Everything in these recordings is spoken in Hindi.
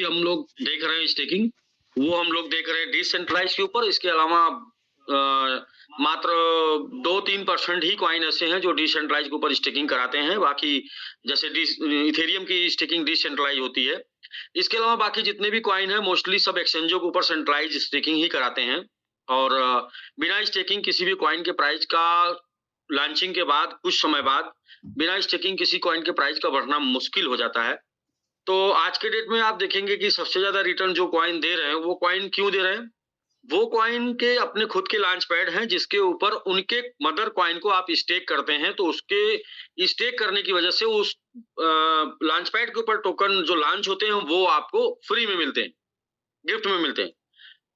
अभी हम लोग देख रहे हैं स्टेकिंग, वो हम लोग देख रहे हैं डिसेंट्रलाइज के ऊपर। इसके अलावा मात्र 2-3% ही कॉइन ऐसे हैं जो डिसेंट्रलाइज के ऊपर स्टेकिंग कराते हैं। बाकी जैसे इथेरियम की स्टेकिंग डिसेंट्रलाइज होती है। इसके अलावा बाकी जितने भी कॉइन है मोस्टली सब एक्सचेंजों के ऊपर सेंट्रलाइज स्टेकिंग ही कराते हैं। और बिना स्टेकिंग किसी भी कॉइन के प्राइस का लॉन्चिंग के बाद कुछ समय बाद बिना स्टेकिंग किसी कॉइन के प्राइस का बढ़ना मुश्किल हो जाता है। तो आज के डेट में आप देखेंगे कि सबसे ज्यादा रिटर्न जो कॉइन दे रहे हैं, वो कॉइन क्यों दे रहे हैं? वो कॉइन के अपने खुद के लॉन्च पैड हैं जिसके ऊपर उनके मदर कॉइन को आप स्टेक करते हैं, तो उसके स्टेक करने की वजह से उस लॉन्च पैड के ऊपर टोकन जो लॉन्च होते हैं वो आपको फ्री में मिलते हैं, गिफ्ट में मिलते हैं।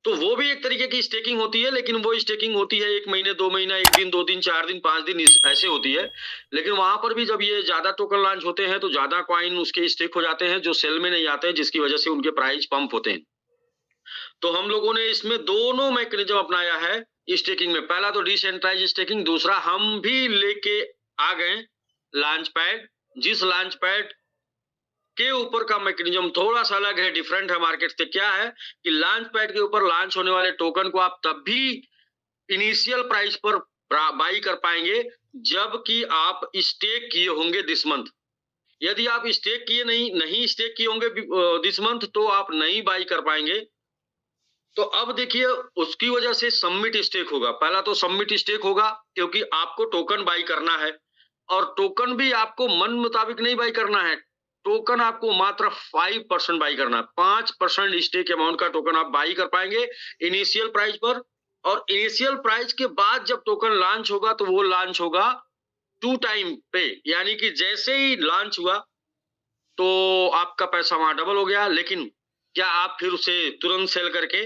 तो वो भी एक तरीके की स्टेकिंग होती है, लेकिन वो स्टेकिंग होती है 1 महीने, 2 महीना, 1 दिन, 2 दिन, 4 दिन, 5 दिन ऐसे होती है। लेकिन वहां पर भी जब ये ज्यादा टोकन लॉन्च होते हैं तो ज्यादा कॉइन उसके स्टेक हो जाते हैं जो सेल में नहीं आते हैं, जिसकी वजह से उनके प्राइस पंप होते हैं। तो हम लोगों ने इसमें दोनों मैकेनिज्म अपनाया है स्टेकिंग में। पहला तो डिसेंट्रलाइज स्टेकिंग, दूसरा हम भी लेके आ गए लॉन्च पैड, जिस लॉन्च पैड के ऊपर का मैकेनिज्म थोड़ा सा अलग है, डिफरेंट है मार्केट से। क्या है कि लॉन्च पैड के ऊपर लॉन्च होने वाले टोकन को आप तब भी इनिशियल प्राइस पर बाई कर पाएंगे जबकि आप स्टेक किए होंगे दिस मंथ। यदि आप स्टेक किए नहीं स्टेक किए होंगे दिस मंथ तो आप नहीं बाई कर पाएंगे। तो अब देखिए उसकी वजह से सबमिट स्टेक होगा। पहला तो सबमिट स्टेक होगा क्योंकि आपको टोकन बाई करना है, और टोकन भी आपको मन मुताबिक नहीं बाई करना है। टोकन आपको मात्र 5% बाई करना है। 5% स्टेक अमाउंट का टोकन आप बाई कर पाएंगे इनिशियल प्राइस पर। और इनिशियल प्राइस के बाद जब टोकन लॉन्च होगा तो वो लॉन्च होगा 2 टाइम पे, यानी कि जैसे ही लॉन्च हुआ तो आपका पैसा वहां डबल हो गया। लेकिन क्या आप फिर उसे तुरंत सेल करके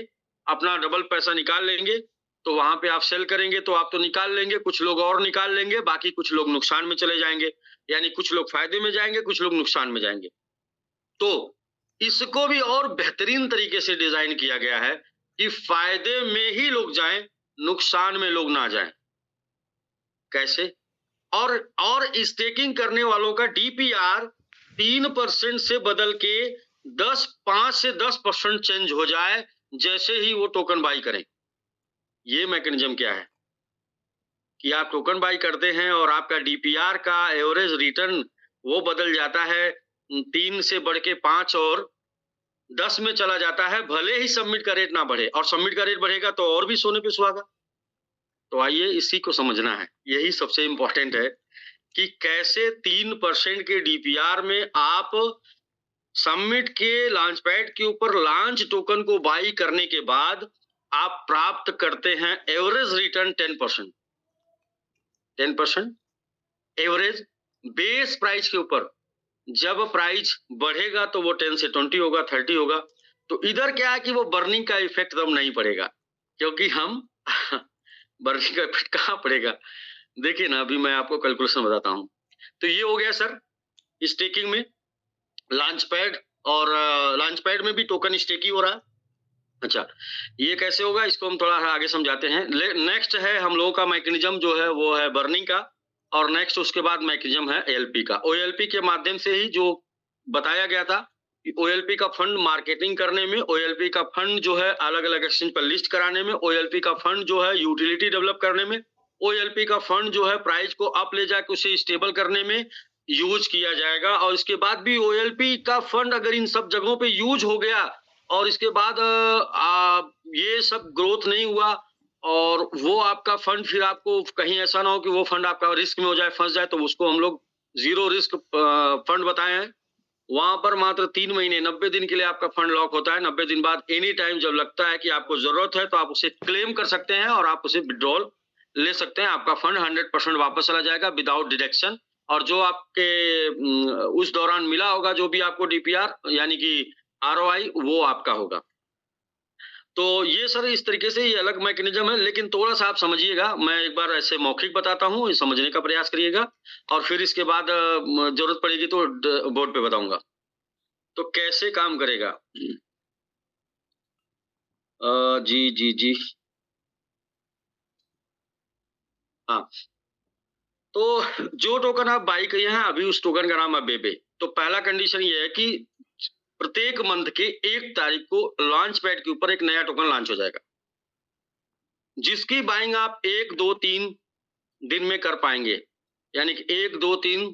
अपना डबल पैसा निकाल लेंगे? तो वहां पे आप सेल करेंगे तो आप तो निकाल लेंगे, कुछ लोग और निकाल लेंगे, बाकी कुछ लोग नुकसान में चले जाएंगे। यानी कुछ लोग फायदे में जाएंगे, कुछ लोग नुकसान में जाएंगे। तो इसको भी और बेहतरीन तरीके से डिजाइन किया गया है कि फायदे में ही लोग जाएं, नुकसान में लोग ना जाएं। कैसे? और स्टेकिंग करने वालों का डीपीआर 3% से बदल के 5 से 10% चेंज हो जाए जैसे ही वो टोकन बाई करें। ये मैकेनिज्म क्या है कि आप टोकन बाई करते हैं और आपका डीपीआर का एवरेज रिटर्न वो बदल जाता है 3 से बढ़ के 5 और 10 में चला जाता है, भले ही सबमिट का रेट ना बढ़े। और सबमिट का रेट बढ़ेगा तो और भी सोने पे सुहागा। तो आइए इसी को समझना है, यही सबसे इंपॉर्टेंट है कि कैसे 3% के डीपीआर में आप सबमिट के लॉन्च पैड के ऊपर लॉन्च टोकन को बाई करने के बाद आप प्राप्त करते हैं average return 10%। 10% average base price के ऊपर। जब प्राइस बढ़ेगा तो वो 10 से 20 होगा, 30 होगा। तो इधर क्या है कि वो बर्निंग का इफेक्ट तब नहीं पड़ेगा, क्योंकि हम बर्निंग का इफेक्ट कहाँ पड़ेगा? देखिए ना, अभी मैं आपको कैलकुलेशन बताता हूँ। तो ये हो गया सर स्टेकिंग में लॉन्च पैड, और लॉन्च पैड में भी टोकन स्टेक ही हो रहा है। अच्छा, ये कैसे होगा इसको हम थोड़ा आगे समझाते हैं। नेक्स्ट है हम लोगों का मैकेनिज्म जो है वो है बर्निंग का, और नेक्स्ट उसके बाद मैकेनिज्म है ओएलपी का। ओएलपी के माध्यम से ही जो बताया गया था कि ओएलपी का फंड मार्केटिंग करने में, ओएलपी का फंड जो है अलग अलग एक्सचेंज पर लिस्ट कराने में, ओएलपी का फंड जो है यूटिलिटी डेवलप करने में, ओएलपी का फंड जो है प्राइस को अप ले जाकर उसे स्टेबल करने में यूज किया जाएगा। और इसके बाद भी ओएलपी का फंड अगर इन सब जगहों पे यूज हो गया और इसके बाद ये सब ग्रोथ नहीं हुआ और वो आपका फंड फिर आपको कहीं ऐसा ना हो कि वो फंड आपका रिस्क में हो जाए, फंस जाए, तो उसको हम लोग जीरो रिस्क फंड बताए हैं। वहां पर मात्र 3 महीने 90 दिन के लिए आपका फंड लॉक होता है। 90 दिन बाद एनी टाइम जब लगता है कि आपको जरूरत है तो आप उसे क्लेम कर सकते हैं और आप उसे विड्रॉल ले सकते हैं। आपका फंड 100% वापस चला जाएगा विदाउट डिडक्शन। और जो आपके उस दौरान मिला होगा जो भी आपको डीपीआर यानी कि आरओआई, वो आपका होगा। तो ये सर इस तरीके से ये अलग मैकेनिज्म है, लेकिन थोड़ा सा आप समझिएगा। मैं एक बार ऐसे मौखिक बताता हूँ, समझने का प्रयास करिएगा, और फिर इसके बाद जरूरत पड़ेगी तो बोर्ड पे बताऊंगा। तो कैसे काम करेगा? जी जी जी, हाँ। तो जो टोकन आप बाई किए हैं अभी, उस टोकन का नाम है बेबे। तो पहला कंडीशन ये है कि प्रत्येक मंथ के 1 तारीख को लॉन्च पैड के ऊपर एक नया टोकन लॉन्च हो जाएगा, जिसकी बाइंग आप 1, 2, 3 दिन में कर पाएंगे। यानी कि 1, 2, 3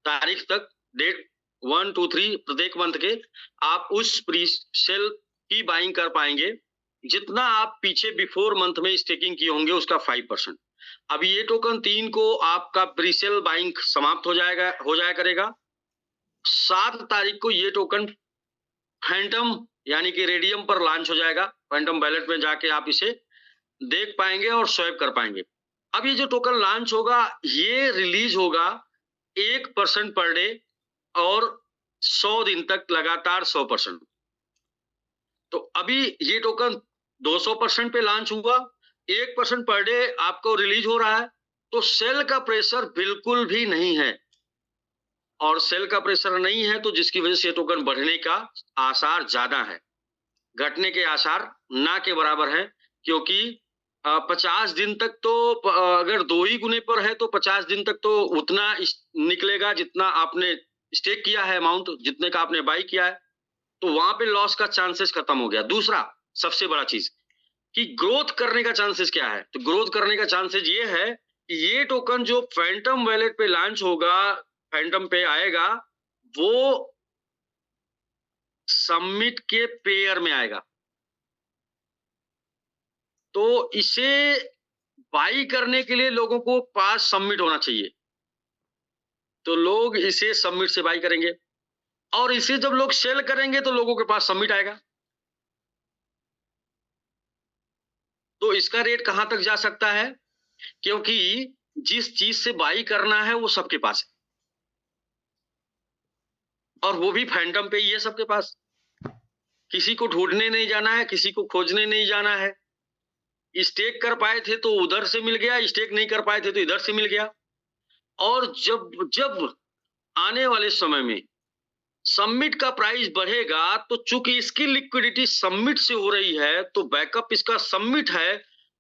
तारीख तक, डेट 1, 2, 3 प्रत्येक मंथ के आप उस प्री सेल की बाइंग कर पाएंगे, जितना आप पीछे बिफोर मंथ में स्टेकिंग किए होंगे उसका 5%। अब ये टोकन 3 को आपका प्री सेल बाइंग समाप्त हो जाया करेगा। 7 तारीख को ये टोकन फैंटम यानी कि रेडियम पर लॉन्च हो जाएगा। फैंटम वैलेट में जाके आप इसे देख पाएंगे और स्वैप कर पाएंगे। अब ये जो टोकन लॉन्च होगा, ये रिलीज होगा 1% पर डे और 100 दिन तक लगातार 100%। तो अभी ये टोकन 200% पे लॉन्च हुआ, 1% पर डे आपको रिलीज हो रहा है, तो सेल का प्रेशर बिल्कुल भी नहीं है। और सेल का प्रेशर नहीं है तो जिसकी वजह से टोकन बढ़ने का आसार ज्यादा है, घटने के आसार ना के बराबर है। क्योंकि 50 दिन तक तो अगर 2 ही गुने पर है तो 50 दिन तक तो उतना निकलेगा जितना आपने स्टेक किया है, अमाउंट जितने का आपने बाई किया है, तो वहां पे लॉस का चांसेस खत्म हो गया। दूसरा सबसे बड़ा चीज कि ग्रोथ करने का चांसेस क्या है, तो ग्रोथ करने का चांसेस ये है कि ये टोकन जो फैंटम वैलेट पे लॉन्च होगा, फैंटम पे आएगा, वो समिट के पेयर में आएगा। तो इसे बाई करने के लिए लोगों को पास सबमिट होना चाहिए, तो लोग इसे सबमिट से बाई करेंगे, और इसे जब लोग सेल करेंगे तो लोगों के पास सबमिट आएगा। तो इसका रेट कहां तक जा सकता है, क्योंकि जिस चीज से बाई करना है वो सबके पास है, और वो भी फैंटम पे ही है सबके पास। किसी को ढूंढने नहीं जाना है, किसी को खोजने नहीं जाना है। स्टेक कर पाए थे तो उधर से मिल गया, स्टेक नहीं कर पाए थे तो इधर से मिल गया। और जब आने वाले समय में सबमिट का प्राइस बढ़ेगा, तो चूंकि इसकी लिक्विडिटी सबमिट से हो रही है, तो बैकअप इसका सबमिट है,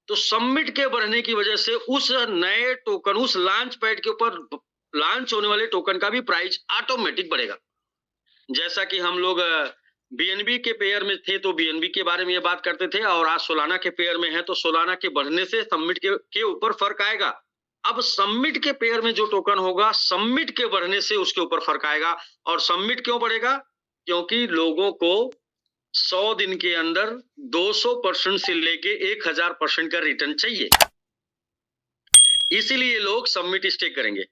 तो सबमिट के बढ़ने की वजह से उस नए टोकन, उस लॉन्च पैड के ऊपर लॉन्च होने वाले टोकन का भी प्राइस ऑटोमेटिक बढ़ेगा। जैसा कि हम लोग बीएनबी के पेयर में थे तो बीएनबी के बारे में ये बात करते थे, और आज सोलाना के पेयर में है तो सोलाना के बढ़ने से सबमिट के ऊपर फर्क आएगा। अब सबमिट के पेयर में जो टोकन होगा, सबमिट के बढ़ने से उसके ऊपर फर्क आएगा। और सबमिट क्यों बढ़ेगा, क्योंकि लोगों को 100 दिन के अंदर 200% से लेके 1000% का रिटर्न चाहिए, इसीलिए लोग सबमिट स्टेक करेंगे।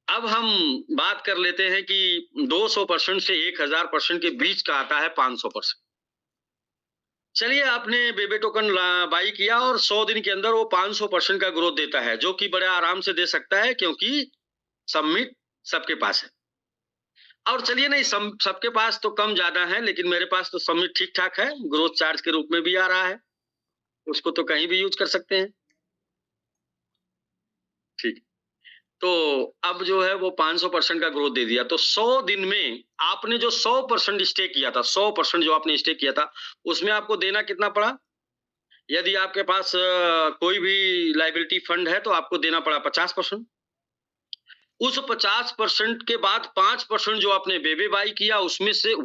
अब हम बात कर लेते हैं कि 200% से 1000% के बीच का आता है 500%। चलिए, आपने बेबे टोकन बाई किया और 100 दिन के अंदर वो 500% का ग्रोथ देता है, जो कि बड़े आराम से दे सकता है, क्योंकि सबमिट सबके पास है। और चलिए नहीं, सबके पास तो कम ज्यादा है, लेकिन मेरे पास तो सबमिट ठीक ठाक है, ग्रोथ चार्ज के रूप में भी आ रहा है, उसको तो कहीं भी यूज कर सकते हैं। ठीक, तो अब जो है वो 500% का ग्रोथ दे दिया। तो 100 दिन में आपने जो 100% स्टेक किया था, 100% जो आपने स्टेक किया था, उसमें आपको देना कितना पड़ा? यदि आपके पास कोई भी लायबिलिटी फंड है तो आपको देना पड़ा 50%। उस 50% के बाद 5% जो आपने बेबे बाई किया, उसमें से